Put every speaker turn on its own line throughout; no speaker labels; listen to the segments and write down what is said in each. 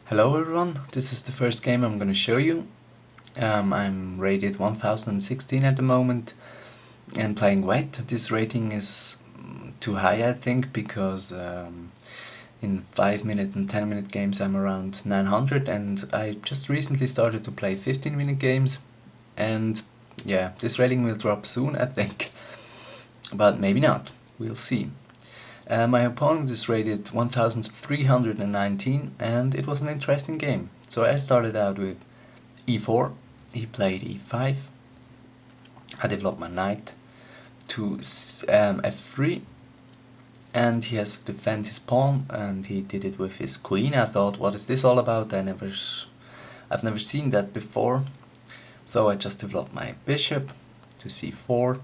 Hello everyone, this is the first game I'm going to show you. I'm rated 1016 at the moment and playing white. This rating is too high, I think, because in 5-minute and 10-minute games I'm around 900, and I just recently started to play 15-minute games, and yeah, this rating will drop soon, I think, but maybe not, we'll see. My opponent is rated 1319, and it was an interesting game. So I started out with e4, he played e5, I developed my knight to f3, and he has to defend his pawn, and he did it with his queen. I thought, what is this all about? I've never seen that before. So I just developed my bishop to c4.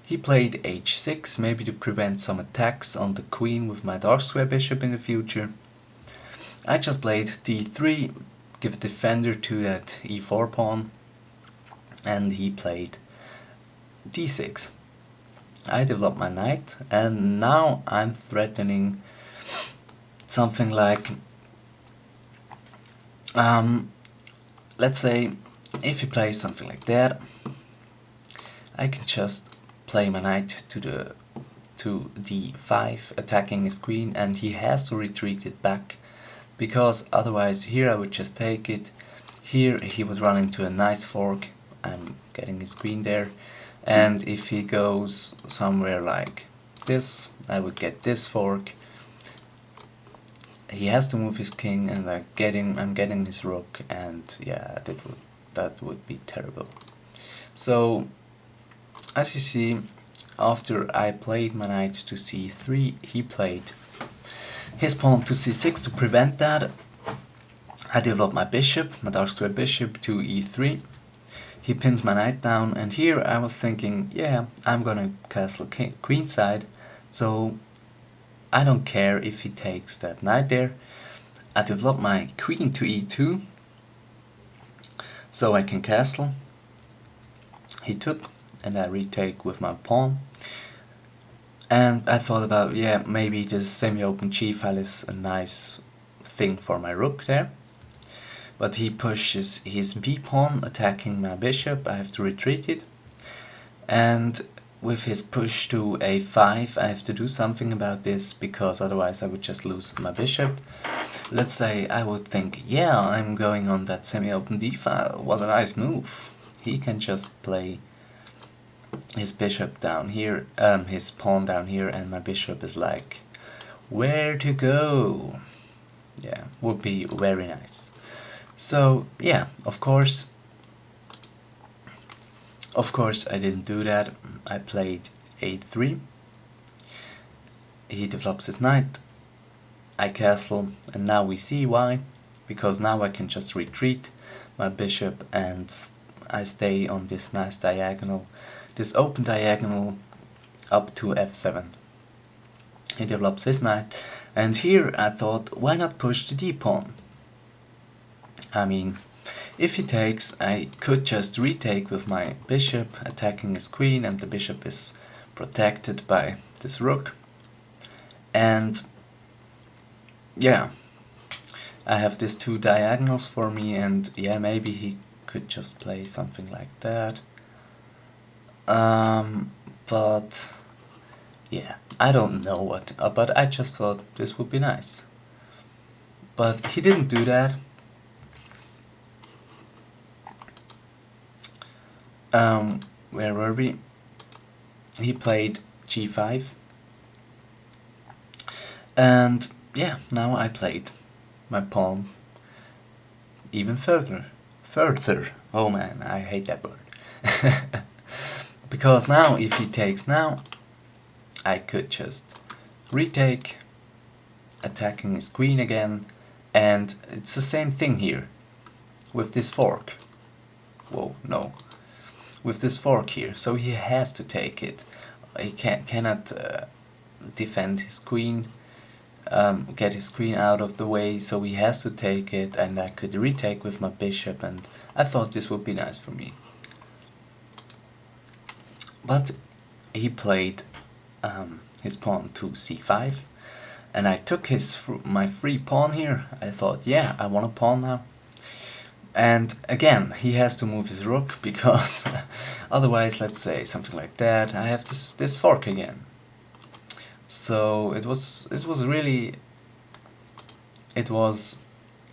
He played h6, maybe to prevent some attacks on the queen with my dark square bishop in the future. I just played d3, give a defender to that e4 pawn, and he played d6. I developed my knight, and now I'm threatening something like, let's say, if he plays something like that, I can just play my knight to d5, attacking his queen, and he has to retreat it back, because otherwise here I would just take it. Here he would run into a nice fork. I'm getting his queen there, and if he goes somewhere like this, I would get this fork. He has to move his king, and I'm getting his rook, and yeah, that would be terrible. So as you see, after I played my knight to c3, he played his pawn to c6 to prevent that. I developed my bishop, my dark square bishop, to e3. He pins my knight down, and here I was thinking, yeah, I'm gonna castle queen side, so I don't care if he takes that knight there. I developed my queen to e2, so I can castle. He took, and I retake with my pawn. And I thought about, yeah, maybe this semi-open g file is a nice thing for my rook there. But he pushes his b pawn, attacking my bishop. I have to retreat it. And with his push to a5, I have to do something about this, because otherwise I would just lose my bishop. Let's say I would think, yeah, I'm going on that semi-open d file. What a nice move. He can just play his bishop down here, his pawn down here, and my bishop is like, where to go? Yeah, would be very nice. So yeah, of course I didn't do that. I played a3. He develops his knight. I castle, and now we see why, because now I can just retreat my bishop, and I stay on this nice diagonal, this open diagonal up to f7. He develops his knight, and here I thought, why not push the d-pawn? I mean, if he takes, I could just retake with my bishop, attacking his queen, and the bishop is protected by this rook. And yeah, I have these two diagonals for me, and yeah, maybe he could just play something like that. But yeah, I don't know what, but I just thought this would be nice. But he didn't do that. Where were we? He played g5. And yeah, now I played my pawn even further. Oh man, I hate that word. Because now, if he takes now, I could just retake, attacking his queen again, and it's the same thing here, with this fork. Whoa, no. With this fork here, so he has to take it. He cannot defend his queen, get his queen out of the way, so he has to take it, and I could retake with my bishop, and I thought this would be nice for me. But he played his pawn to c5. and I took my free pawn here. I thought, yeah, I want a pawn now. And again, he has to move his rook, because otherwise, let's say something like that, I have this fork again. So it was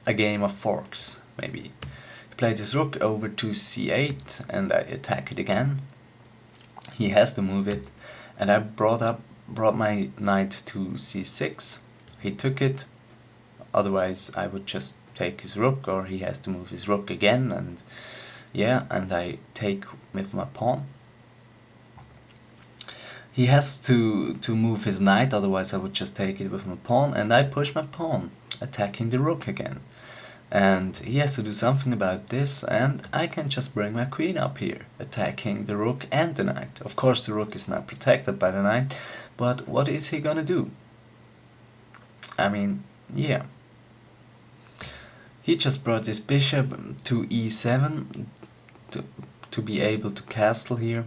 a game of forks, maybe. He played his rook over to c8, and I attack it again. He has to move it, and I brought my knight to c6. He took it, otherwise I would just take his rook, or he has to move his rook again, and yeah, and I take with my pawn. He has to move his knight, otherwise I would just take it with my pawn, and I push my pawn, attacking the rook again. And he has to do something about this, and I can just bring my queen up here, attacking the rook and the knight. Of course the rook is not protected by the knight, but what is he gonna do? I mean, yeah. He just brought his bishop to e7 to be able to castle here.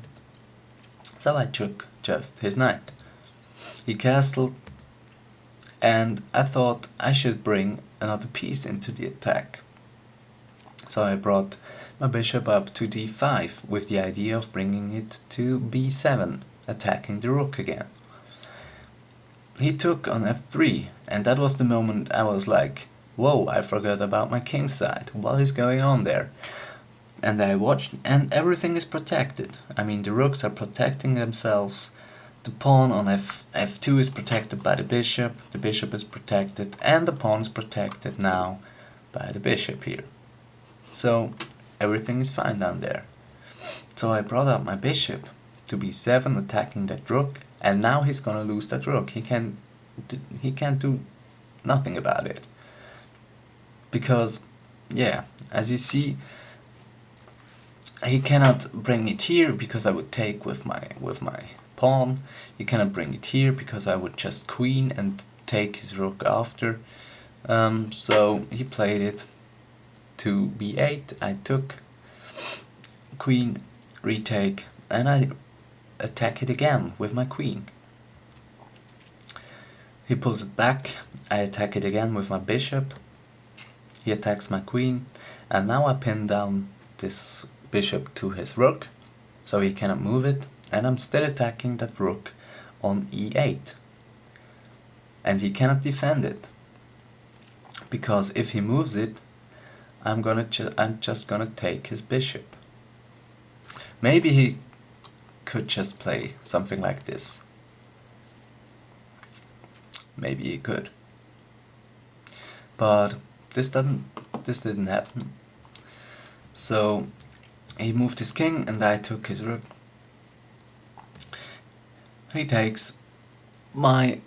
So I took just his knight. He castled, and I thought I should bring another piece into the attack. So I brought my bishop up to d5 with the idea of bringing it to b7, attacking the rook again. He took on f3, and that was the moment I was like, whoa, I forgot about my king's side, what is going on there? And I watched, and everything is protected. I mean, the rooks are protecting themselves, the pawn on f2 is protected by the bishop is protected, and the pawn is protected now by the bishop here. So everything is fine down there. So I brought up my bishop to b7, attacking that rook, and now he's gonna lose that rook. He can't do nothing about it. Because, yeah, as you see, he cannot bring it here because I would take with my pawn. He cannot bring it here because I would just queen and take his rook after. So he played it to b8. I took queen, retake, and I attack it again with my queen. He pulls it back. I attack it again with my bishop. He attacks my queen, and now I pin down this bishop to his rook, so he cannot move it, and I'm still attacking that rook on e8. And he cannot defend it, because if he moves it, I'm just gonna take his bishop. Maybe he could just play something like this. Maybe he could. But this didn't happen. So he moved his king, and I took his rook. He takes my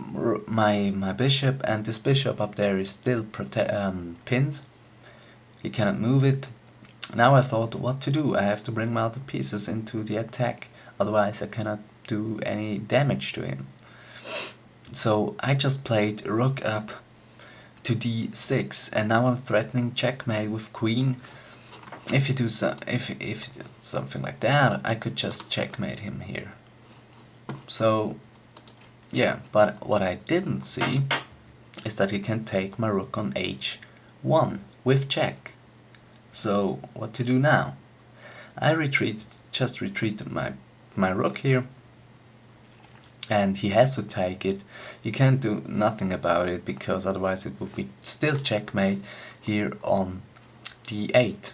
bishop, and this bishop up there is still pinned. He cannot move it. Now I thought what to do. I have to bring my other pieces into the attack, otherwise I cannot do any damage to him. So I just played rook up to d6, and now I'm threatening checkmate with queen. If you do something like that, I could just checkmate him here. So yeah, but what I didn't see is that he can take my rook on h1 with check. So what to do now? I just retreated my rook here, and he has to take it. You can't do nothing about it, because otherwise it would be still checkmate here on d8.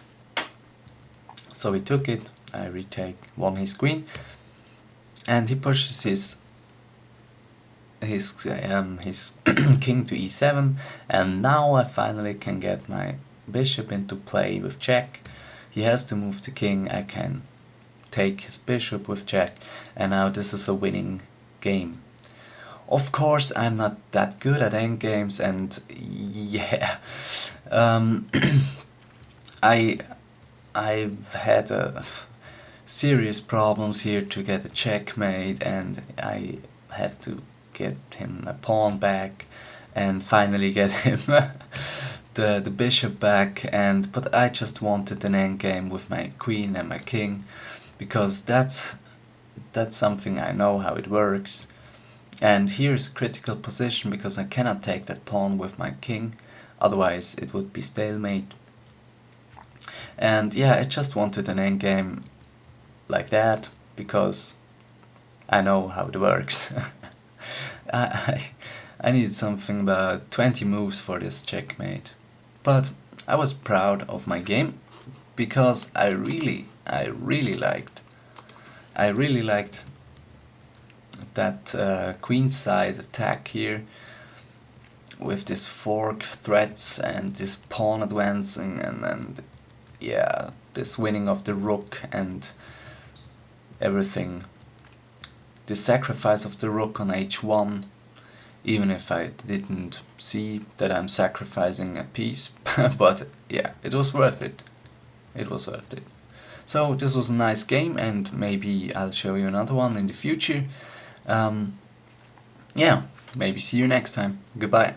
So he took it, I won his queen, and he pushes his king to e7, and now I finally can get my bishop into play with check. He has to move the king, I can take his bishop with check, and now this is a winning game. Of course I'm not that good at endgames, and yeah, I've had serious problems here to get a checkmate, and I have to get him a pawn back and finally get him the bishop back, but I just wanted an endgame with my queen and my king, because that's something I know how it works. And here's a critical position because I cannot take that pawn with my king, otherwise it would be stalemate. And yeah, I just wanted an endgame like that because I know how it works. I needed something about 20 moves for this checkmate. But I was proud of my game because I really liked that queenside attack here with this fork threats and this pawn advancing and yeah, this winning of the rook and everything. The sacrifice of the rook on h1, even if I didn't see that I'm sacrificing a piece, but yeah, it was worth it. It was worth it. So this was a nice game, and maybe I'll show you another one in the future. Yeah, maybe see you next time. Goodbye.